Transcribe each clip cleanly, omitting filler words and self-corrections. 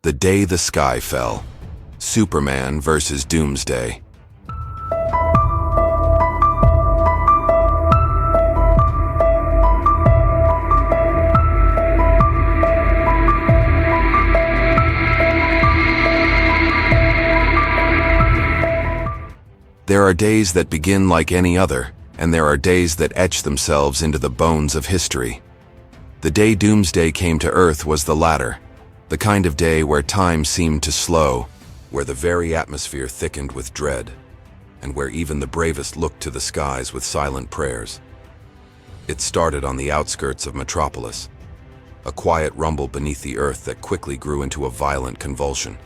The Day the Sky Fell. Superman versus Doomsday. There are days that begin like any other, and there are days that etch themselves into the bones of history. The day Doomsday came to Earth was the latter, the kind of day where time seemed to slow, where the very atmosphere thickened with dread, and where even the bravest looked to the skies with silent prayers. It started on the outskirts of Metropolis, a quiet rumble beneath the earth that quickly grew into a violent convulsion.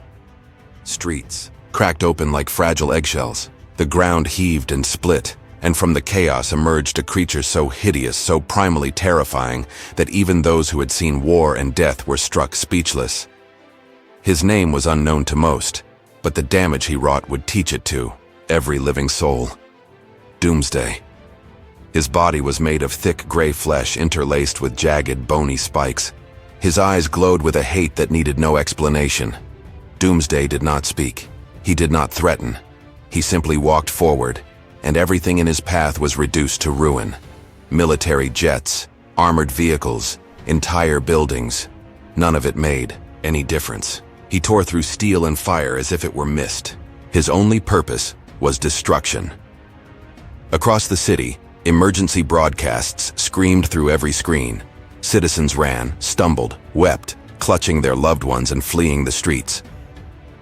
Streets cracked open like fragile eggshells. The ground heaved and split, and from the chaos emerged a creature so hideous, so primally terrifying, that even those who had seen war and death were struck speechless. His name was unknown to most, but the damage he wrought would teach it to every living soul. Doomsday. His body was made of thick gray flesh interlaced with jagged, bony spikes. His eyes glowed with a hate that needed no explanation. Doomsday did not speak. He did not threaten. He simply walked forward, and everything in his path was reduced to ruin. Military jets, armored vehicles, entire buildings. None of it made any difference. He tore through steel and fire as if it were mist. His only purpose was destruction. Across the city, emergency broadcasts screamed through every screen. Citizens ran, stumbled, wept, clutching their loved ones and fleeing the streets.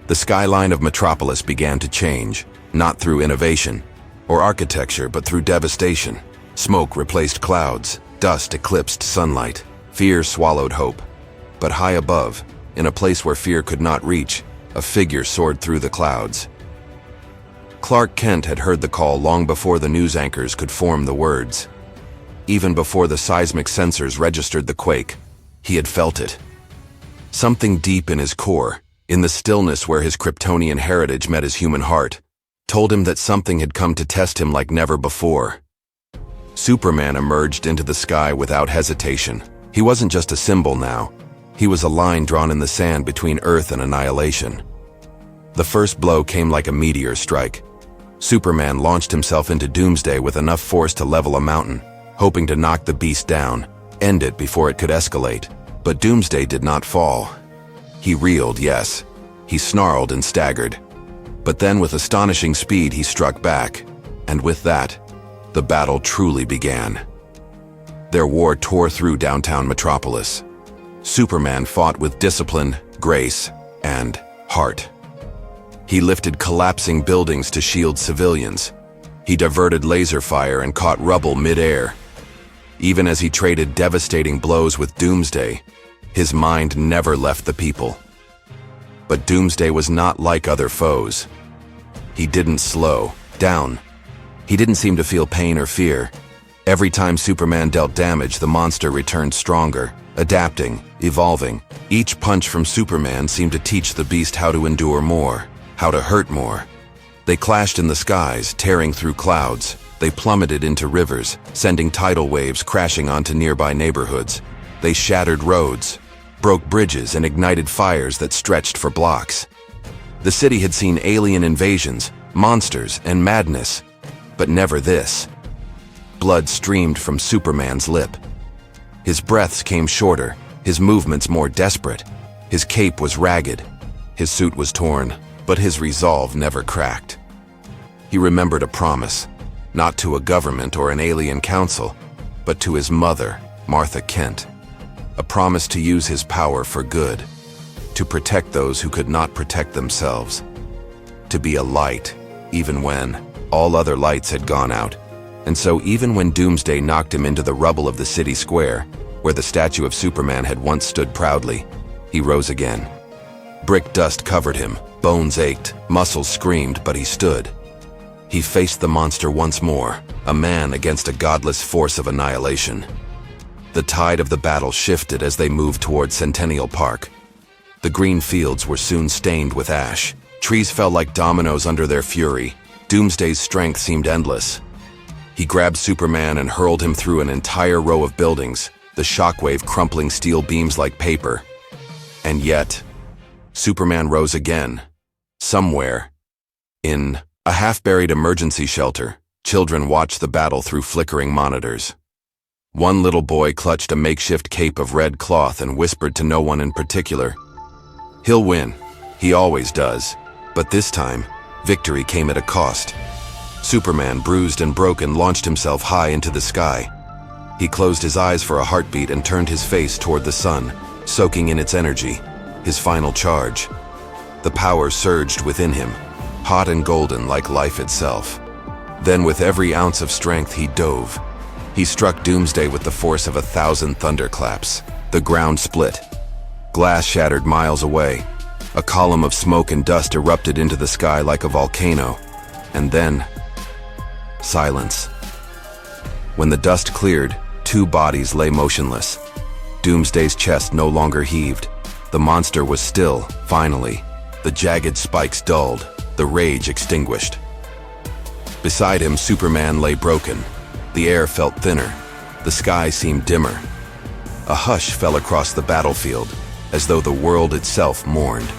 The skyline of Metropolis began to change, not through innovation or architecture, but through devastation. Smoke replaced clouds, dust eclipsed sunlight, fear swallowed hope. But high above, in a place where fear could not reach, a figure soared through the clouds. Clark Kent had heard the call long before the news anchors could form the words. Even before the seismic sensors registered the quake, he had felt it. Something deep in his core, in the stillness where his Kryptonian heritage met his human heart, told him that something had come to test him like never before. Superman emerged into the sky without hesitation. He wasn't just a symbol now. He was a line drawn in the sand between Earth and annihilation. The first blow came like a meteor strike. Superman launched himself into Doomsday with enough force to level a mountain, hoping to knock the beast down, end it before it could escalate. But Doomsday did not fall. He reeled, yes. He snarled and staggered. But then with astonishing speed he struck back, and with that, the battle truly began. Their war tore through downtown Metropolis. Superman fought with discipline, grace, and heart. He lifted collapsing buildings to shield civilians. He diverted laser fire and caught rubble mid-air. Even as he traded devastating blows with Doomsday, his mind never left the people. But Doomsday was not like other foes. He didn't slow down. He didn't seem to feel pain or fear. Every time Superman dealt damage, the monster returned stronger, adapting, evolving. Each punch from Superman seemed to teach the beast how to endure more, how to hurt more. They clashed in the skies, tearing through clouds. They plummeted into rivers, sending tidal waves crashing onto nearby neighborhoods. They shattered roads, broke bridges, and ignited fires that stretched for blocks. The city had seen alien invasions, monsters, and madness, but never this. Blood streamed from Superman's lip. His breaths came shorter, his movements more desperate. His cape was ragged, his suit was torn, but his resolve never cracked. He remembered a promise, not to a government or an alien council, but to his mother, Martha Kent. A promise to use his power for good, to protect those who could not protect themselves, to be a light, even when all other lights had gone out. And so even when Doomsday knocked him into the rubble of the city square, where the statue of Superman had once stood proudly, he rose again. Brick dust covered him, bones ached, muscles screamed, but he stood. He faced the monster once more, a man against a godless force of annihilation. The tide of the battle shifted as they moved toward Centennial Park. The green fields were soon stained with ash. Trees fell like dominoes under their fury. Doomsday's strength seemed endless. He grabbed Superman and hurled him through an entire row of buildings, the shockwave crumpling steel beams like paper. And yet, Superman rose again. Somewhere, in a half-buried emergency shelter, children watched the battle through flickering monitors. One little boy clutched a makeshift cape of red cloth and whispered to no one in particular, "He'll win. He always does." But this time, victory came at a cost. Superman, bruised and broken, launched himself high into the sky. He closed his eyes for a heartbeat and turned his face toward the sun, soaking in its energy, his final charge. The power surged within him, hot and golden like life itself. Then, with every ounce of strength, he dove. He struck Doomsday with the force of 1,000 thunderclaps. The ground split. Glass shattered miles away. A column of smoke and dust erupted into the sky like a volcano. And then, silence. When the dust cleared, two bodies lay motionless. Doomsday's chest no longer heaved. The monster was still, finally. The jagged spikes dulled, the rage extinguished. Beside him, Superman lay broken. The air felt thinner. The sky seemed dimmer. A hush fell across the battlefield, as though the world itself mourned.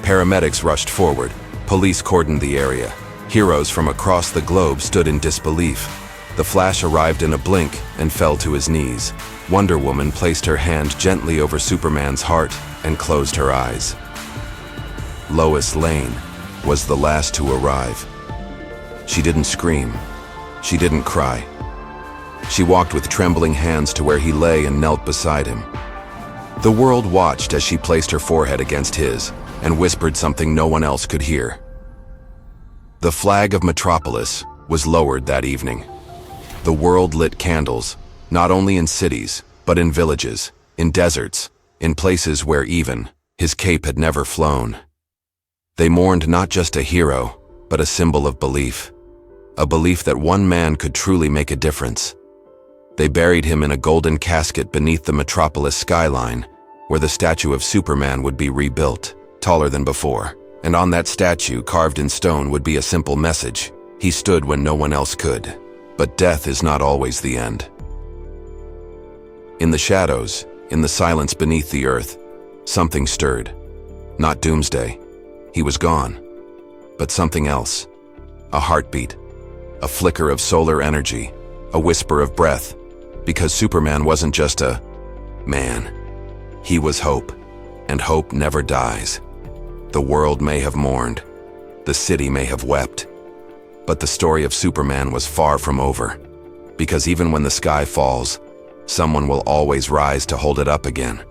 Paramedics rushed forward. Police cordoned the area. Heroes from across the globe stood in disbelief. The Flash arrived in a blink and fell to his knees. Wonder Woman placed her hand gently over Superman's heart and closed her eyes. Lois Lane was the last to arrive. She didn't scream. She didn't cry. She walked with trembling hands to where he lay and knelt beside him. The world watched as she placed her forehead against his and whispered something no one else could hear. The flag of Metropolis was lowered that evening. The world lit candles, not only in cities, but in villages, in deserts, in places where even his cape had never flown. They mourned not just a hero, but a symbol of belief. A belief that one man could truly make a difference. They buried him in a golden casket beneath the Metropolis skyline, where the statue of Superman would be rebuilt, taller than before. And on that statue, carved in stone, would be a simple message: he stood when no one else could. But death is not always the end. In the shadows, in the silence beneath the earth, something stirred. Not Doomsday. He was gone. But something else. A heartbeat. A flicker of solar energy. A whisper of breath. Because Superman wasn't just a man. He was hope. And hope never dies. The world may have mourned. The city may have wept. But the story of Superman was far from over. Because even when the sky falls, someone will always rise to hold it up again.